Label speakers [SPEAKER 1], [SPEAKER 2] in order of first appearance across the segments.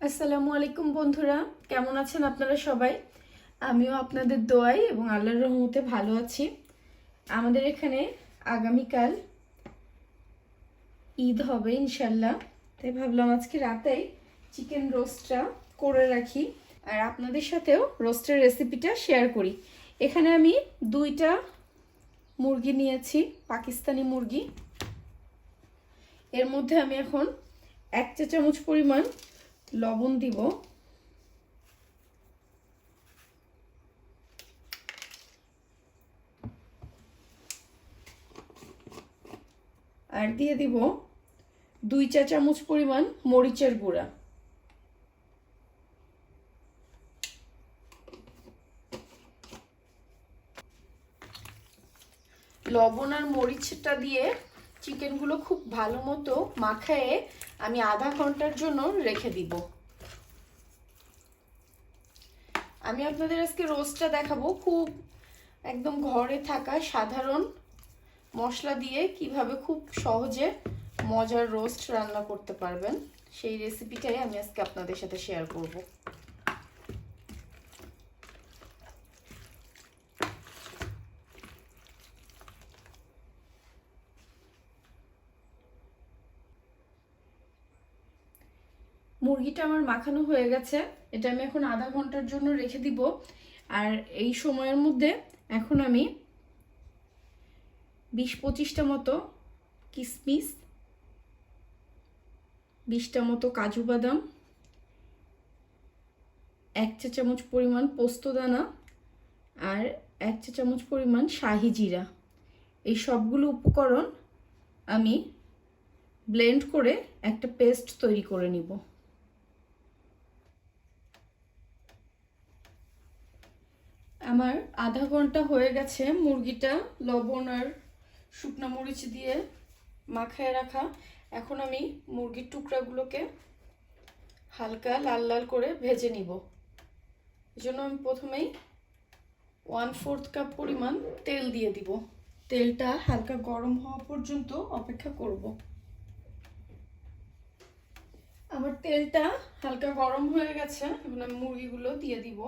[SPEAKER 1] আসসালামু আলাইকুম বন্ধুরা, কেমন আছেন আপনারা সবাই? আমিও আপনাদের দোয়ায় এবং আল্লাহর রহমতে ভালো আছি। আমাদের এখানে আগামীকাল ঈদ হবে ইনশাল্লাহ, তাই ভাবলাম আজকে রাতেই চিকেন রোস্টটা করে রাখি আর আপনাদের সাথেও রোস্টের রেসিপিটা শেয়ার করি। এখানে আমি 2টা মুরগি নিয়েছি, পাকিস্তানি মুরগি। এর মধ্যে আমি এখন 1 চা চামচ পরিমাণ লবণ দিব, আর দিয়ে দিব 2 চা চামচ পরিমাণ মরিচের গুঁড়া। লবণ আর মরিচটা দিয়ে চিকেনগুলো খুব ভালো মতো মাখায়ে আমি আধা ঘন্টার জন্য রেখে দিব। আমি আপনাদের আজকে রোস্টটা দেখাবো খুব একদম ঘরে থাকা সাধারণ মশলা দিয়ে কিভাবে খুব সহজে মজার রোস্ট রান্না করতে পারবেন, সেই রেসিপিটাই আমি আজকে আপনাদের সাথে শেয়ার করব। মুরগিটা আমার মাখানো হয়ে গেছে, এটা আমি এখন আধা ঘন্টার জন্য রেখে দিব। আর এই সময়ের মধ্যে এখন আমি 20-25টা মতো কিশমিশ, 20টা মতো কাজু বাদাম, 1 চা চামচ পরিমাণ পোস্তদানা আর 1 চা চামচ পরিমাণ শাহি জিরা, এই সবগুলো উপকরণ আমি ব্লেন্ড করে একটা পেস্ট তৈরি করে নিব। আমার আধা ঘন্টা হয়ে গেছে মুরগিটা লবণ আর শুকনো মরিচ দিয়ে মাখায় রাখা। এখন আমি মুরগির টুকরাগুলোকে হালকা লাল লাল করে ভেজে নিব। এজন্য আমি প্রথমেই 1/4 কাপ পরিমাণ তেল দিয়ে দিব। তেলটা হালকা গরম হওয়া পর্যন্ত অপেক্ষা করব। আমার তেলটা হালকা গরম হয়ে গেছে, এখন আমি মুরগিগুলো দিয়ে দিব।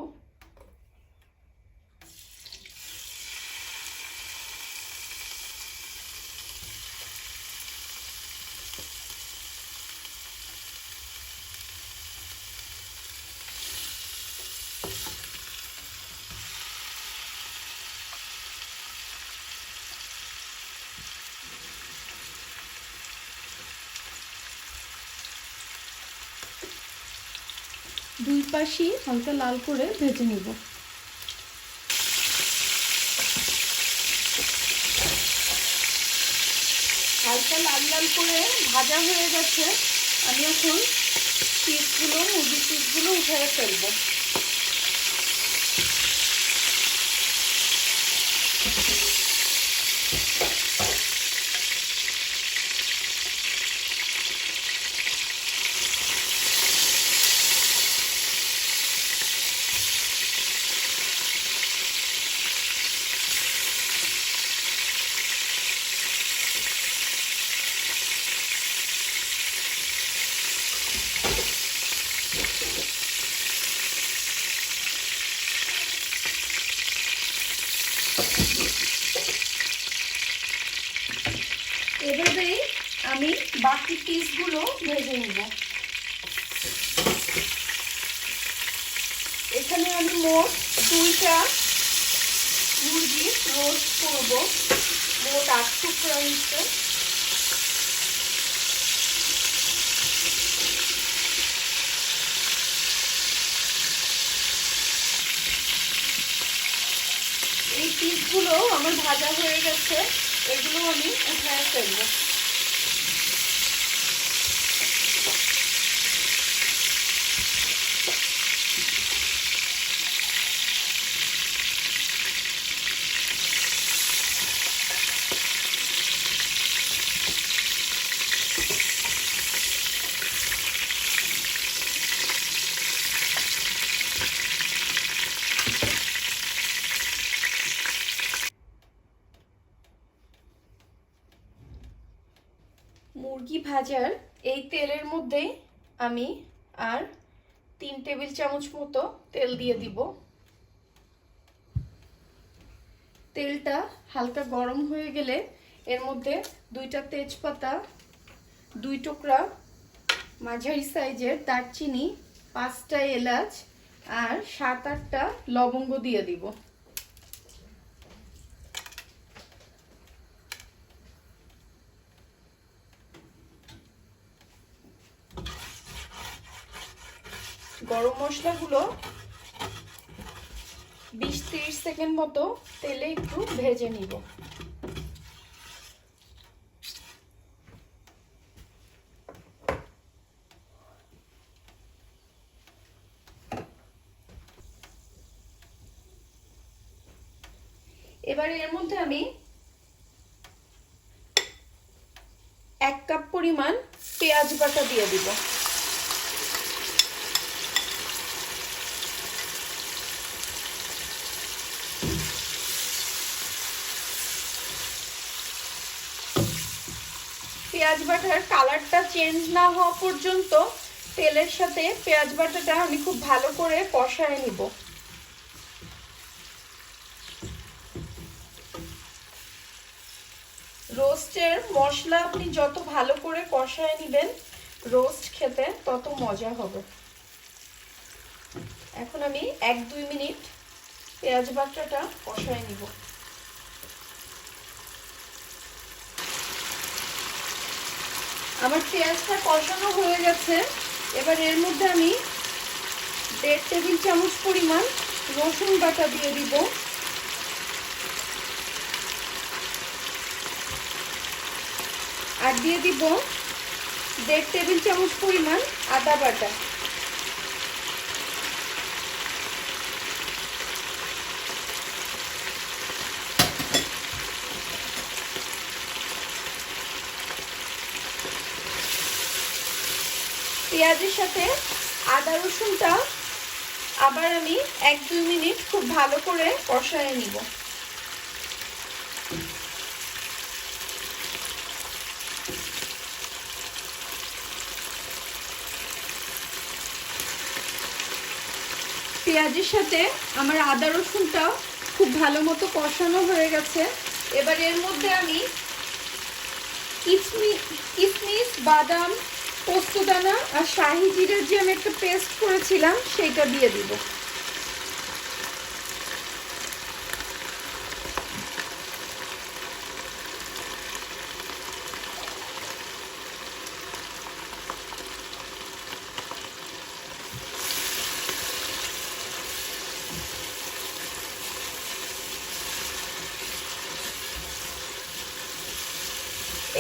[SPEAKER 1] দুই পাশই হালকা লাল করে ভেজে নিব। হালকা লাল লাল করে ভাজা হয়ে গেছে, আমি এখন মুরগির পিসগুলো উঠে ফেলবো। এভাবেই আমি বাকি পিসগুলো ভেজে নিব। এখানে আমি মোট 2টা মুরগি রোস্ট করব, মোট 8 টুকরা নিচ্ছে। এই পিসগুলো আমার ভাজা হয়ে গেছে, এগুলো আমি উঠায় ফেলবো। মুরগি ভাজার এই তেলের মধ্যেই আমি আর 3 টেবিল চামচ মতো তেল দিয়ে দিব। তেলটা হালকা গরম হয়ে গেলে এর মধ্যে 2টা তেজপাতা, 2 টুকরা মাঝারি সাইজের দারচিনি, 5টা এলাচ আর 7-8টা লবঙ্গ দিয়ে দিব। গরম মশলাগুলো 20-30 সেকেন্ড মতো তেলে একটু ভেজে নিব। এবার এর মধ্যে আমি 1 কাপ পরিমাণ পেঁয়াজ বাটা দিয়ে দিব। পেঁয়াজ বাটার কালারটা চেঞ্জ না হওয়া পর্যন্ত তেলের সাথে পেঁয়াজ বাটাটা আমি খুব ভালো করে কষায় নিব। রোস্টের মশলা আপনি যত ভালো করে কষায় নেবেন, রোস্ট খেতে তত মজা হবে। এখন আমি 1-2 মিনিট পেঁয়াজ বাটাটা কষায় নিব। আমার পেঁয়াজটা কষানো হয়ে গেছে। এবার এর মধ্যে আমি 1.5 টেবিল চামচ পরিমাণ রসুন বাটা দিয়ে দিব। আর দিয়ে দিব 1.5 টেবিল চামচ পরিমাণ আদা বাটা। পেঁয়াজের সাথে আদা রসুনটা আবার আমি 1-2 মিনিট খুব ভালো করে কষায় নিব। পেঁয়াজের সাথে আমার আদা রসুনটা খুব ভালো মতো কষানো হয়ে গেছে। এবার এর মধ্যে আমি কিশমিশ, বাদাম, পোস্তদানা আর শাহি জিরার যে আমি একটা পেস্ট করেছিলাম সেটা দিয়ে দিব।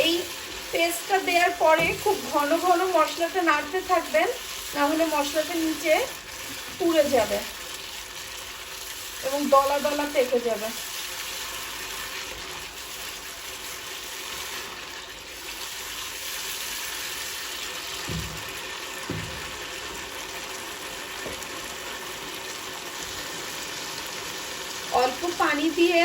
[SPEAKER 1] এই পেস্টটা দেওয়ার পরে খুব ঘন ঘন মশলাটা নাড়তে থাকবেন, না হলে মশলাটা নিচে পুড়ে যাবে এবং দলা দলা পেকে যাবে। অল্প পানি দিয়ে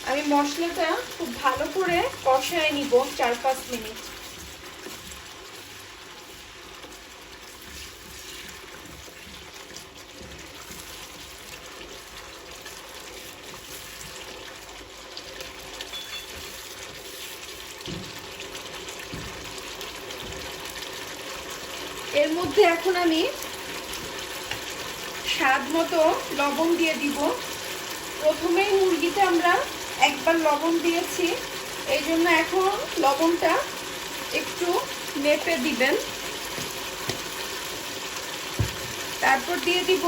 [SPEAKER 1] আমি মশলাটা খুব ভালো করে কষায় নিব 4-5 মিনিট। এর মধ্যে এখন আমি স্বাদ মতো লবণ দিয়ে দিব। প্রথমেই মুরগিতে আমরা একবার লবণ দিয়েছি, এই জন্য এখন লবণটা একটু মেপে দিবেন। তারপর দিয়ে দিব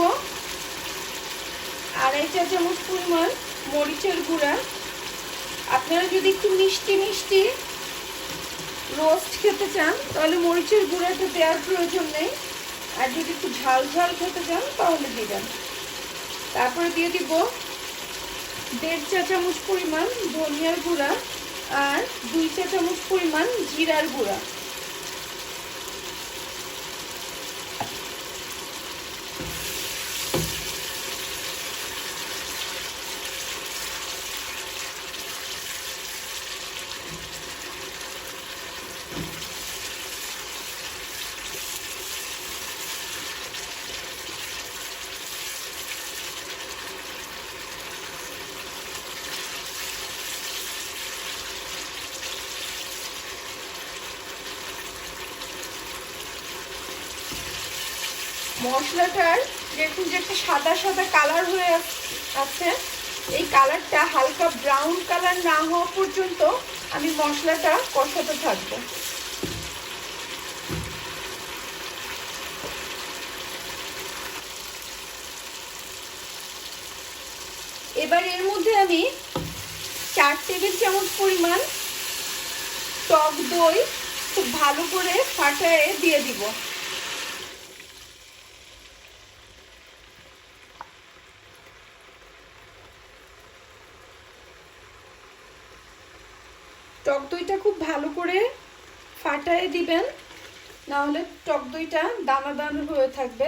[SPEAKER 1] 2.5 চা চামচ পরিমাণ মরিচের গুঁড়া। আপনারা যদি একটু মিষ্টি মিষ্টি রোস্ট খেতে চান তাহলে মরিচের গুঁড়াটা দেওয়ার প্রয়োজন নেই, আর যদি একটু ঝাল ঝাল খেতে চান তাহলে দিবেন। তারপরে দিয়ে দিব 1.5 চা চামচ পরিমাণ ধনিয়ার গুঁড়া আর 2 চা চামচ পরিমাণ জিরার গুঁড়া। মশলাটার দেখুন যে একটা সাদা সাদা কালার হয়ে আছে, এই কালারটা হালকা ব্রাউন কালার না হওয়া পর্যন্ত আমি মশলাটা কষাতে থাকবো। এবার এর মধ্যে আমি 4 টেবিল চামচ পরিমাণ টক দই খুব ভালো করে ফাটিয়ে দিয়ে দিব। টক দইটা খুব ভালো করে ফাটিয়ে দিবেন, না হলে টক দইটা দানা দানা হয়ে থাকবে।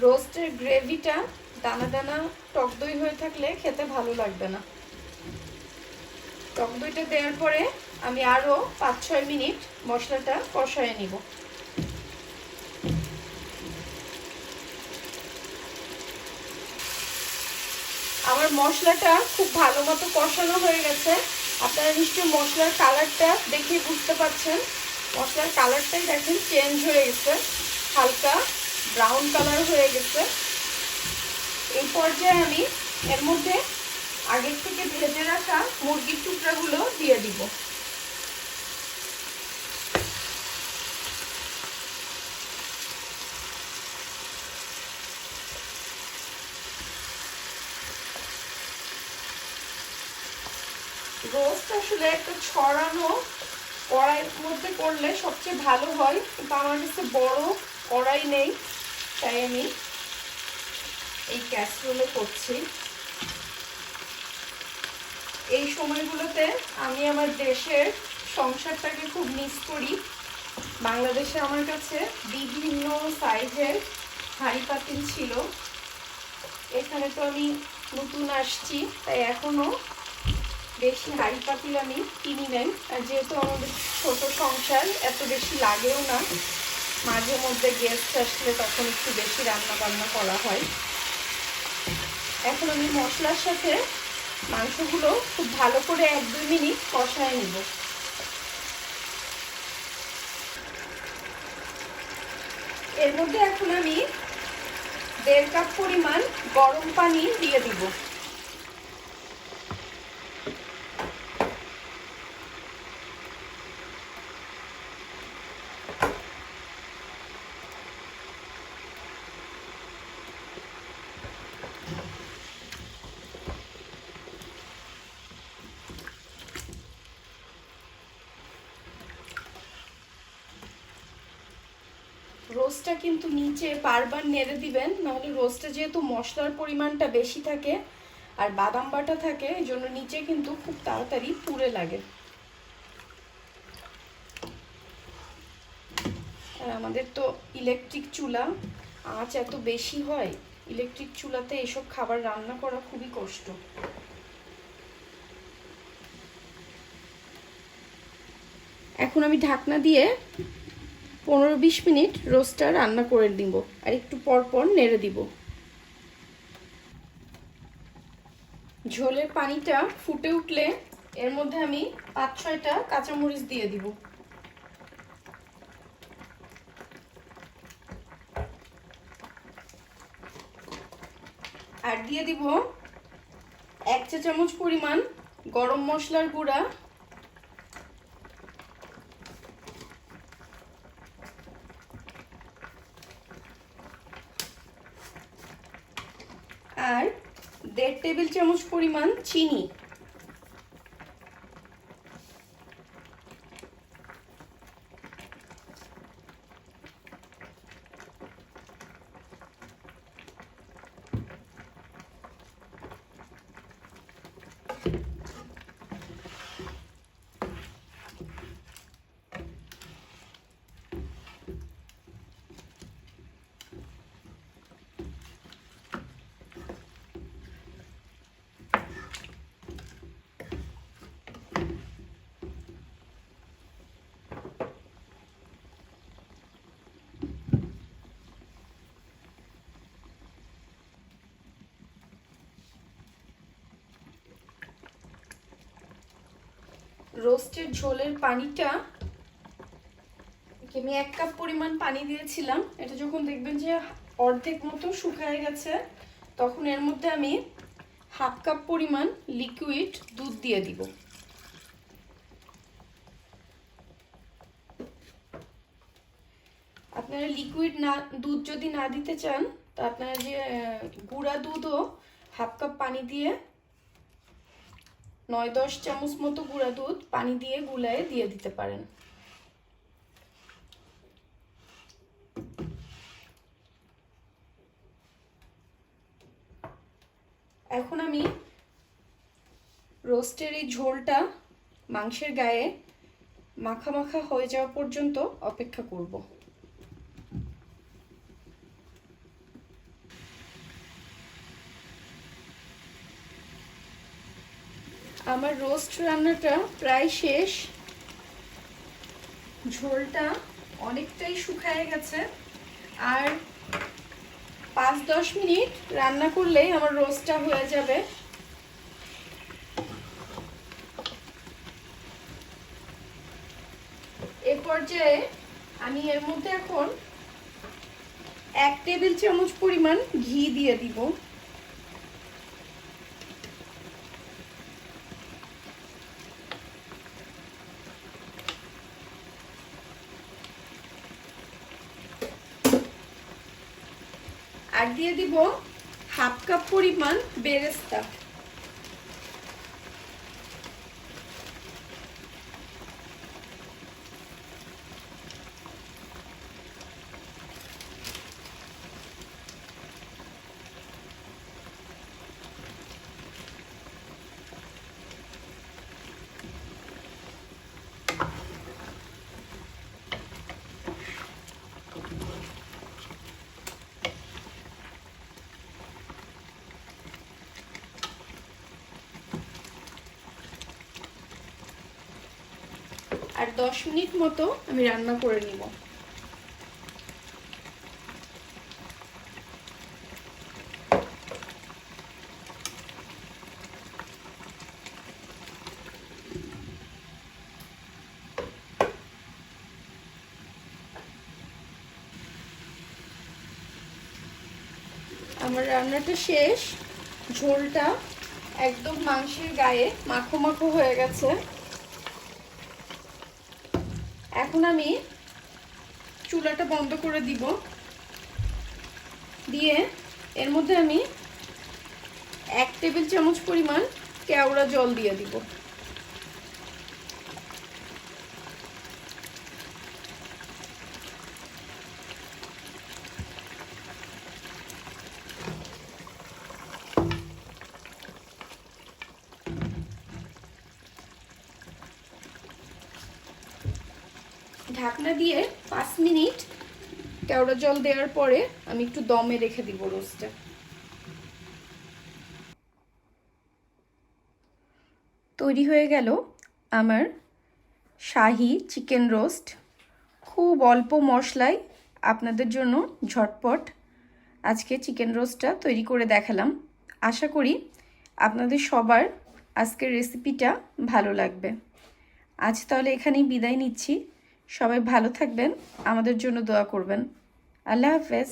[SPEAKER 1] রোস্টের গ্রেভিটা দানা দানা টক দই হয়ে থাকলে খেতে ভালো লাগবে না। টক দইটা দেওয়ার পরে আমি আরো 5-6 মিনিট মশলাটা কষায় নিব। আমার মশলাটা খুব ভালো মতো কষানো হয়ে গেছে। আপনারা নিশ্চয়ই মশলার কালারটা দেখে বুঝতে পারছেন। মশলার কালারটাই দেখেন চেঞ্জ হয়ে গেছে, হালকা ব্রাউন কালার হয়ে গেছে। এই পর্যায়ে আমি এর মধ্যে আগের থেকে ভেজে রাখা মুরগির টুকরাগুলো দিয়ে দিব। রোস্ট আসলে একটা ছড়ানো কড়াইয়ের মধ্যে করলে সবচেয়ে ভালো হয়, কিন্তু আমার কাছে বড় কড়াই নেই, তাই আমি এই ক্যাসরোলে করছি। এই সময়গুলোতে আমি আমার দেশের সংসারটাকে খুব মিস করি। বাংলাদেশে আমার কাছে বিভিন্ন সাইজের হাঁড়ি পাতিল ছিল, এখানে তো আমি নতুন আসছি, তাই এখনো বেশি হাঁড়ি পাতিল আমি কিনি নাই। আর যেহেতু আমাদের ছোট সংসার, এত বেশি লাগেও না, মাঝে মধ্যে গেস্ট আসলে তখন একটু বেশি রান্না বান্না করা হয়। এখন আমি মশলার সাথে মাংসগুলো খুব ভালো করে 1-2 মিনিট কষায় নিব। এর মধ্যে এখন আমি 1.5 কাপ পরিমাণ গরম পানি দিয়ে দিব। রোস্টটা কিন্তু নিচে বারবার নেড়ে দিবেন, নাহলে রোস্টে যেহেতু মশলার পরিমাণটা বেশি থাকে আর বাদাম বাটা থাকে, এই জন্য নিচে কিন্তু খুব তাড়াতাড়ি পুড়ে লাগে। আর আমাদের তো ইলেকট্রিক চুলা, আঁচ এত বেশি হয়, ইলেকট্রিক চুলাতে এসব খাবার রান্না করা খুবই কষ্ট। এখন আমি ঢাকনা দিয়ে 15-20 মিনিট রোস্টটা রান্না করে দিব, আর একটু পর পর নেড়ে দিব। ঝোলের পানিটা ফুটে উঠলে এর মধ্যে আমি 5-6টা কাঁচামরিচ দিয়ে দিব। আর দিয়ে দিব 1 চা চামচ পরিমাণ গরম মশলার গুঁড়া, আর 1.5 টেবিল চামচ পরিমাণ চিনি। রোস্টের ঝোলের পানিটা আমি 1 কাপ পরিমাণ পানি দিয়েছিলাম। এটা যখন দেখবেন যে অর্ধেক মতো শুকিয়ে গেছে, তখন এর মধ্যে আমি 1/2 কাপ পরিমাণ লিকুইড দুধ দিয়ে দিব। আপনারা লিকুইড না দুধ যদি না দিতে চান, তা আপনারা যে গুঁড়া দুধও 1/2 কাপ পানি দিয়ে 9-10 চামচ মতো গুঁড়া দুধ পানি দিয়ে গুলায়ে দিয়ে দিতে পারেন। এখন আমি রোস্টের এই ঝোলটা মাংসের গায়ে মাখা মাখা হয়ে যাওয়া পর্যন্ত অপেক্ষা করব। আমার রোস্ট রান্নাটা প্রায় শেষ। ঝোলটা অনেকটাই শুকিয়ে গেছে, আর 5-10 মিনিট রান্না করলেই আমার রোস্টটা হয়ে যাবে। এ পর্যায়ে আমি এর মধ্যে এখন 1 টেবিল চামচ পরিমাণ ঘি দিয়ে দিব। আর দিয়ে দিব 1/2 কাপ পরিমাণ বেরেস্তা। আর 10 মিনিট মতো আমি রান্না করে নিব। আমার রান্নাটা শেষ। ঝোলটা একদম মাংসের গায়ে মাখো মাখো হয়ে গেছে। এখন আমি চুলাটা বন্ধ করে দিব, দিয়ে এর মধ্যে আমি 1 টেবিল চামচ পরিমাণ কেওড়া জল দিয়ে দিব। ঢাকনা দিয়ে 5 মিনিট কেওড়া জল দেওয়ার পরে আমি একটু দমে রেখে দিব রোস্টটা। তৈরি হয়ে গেল আমার শাহি চিকেন রোস্ট। খুব অল্প মশলায় আপনাদের জন্য ঝটপট আজকে চিকেন রোস্টটা তৈরি করে দেখালাম। আশা করি আপনাদের সবার আজকের রেসিপিটা ভালো লাগবে। আজ তাহলে এখানেই বিদায় নিচ্ছি। সবাই ভালো থাকবেন, আমাদের জন্য দোয়া করবেন। আল্লাহ হাফেজ।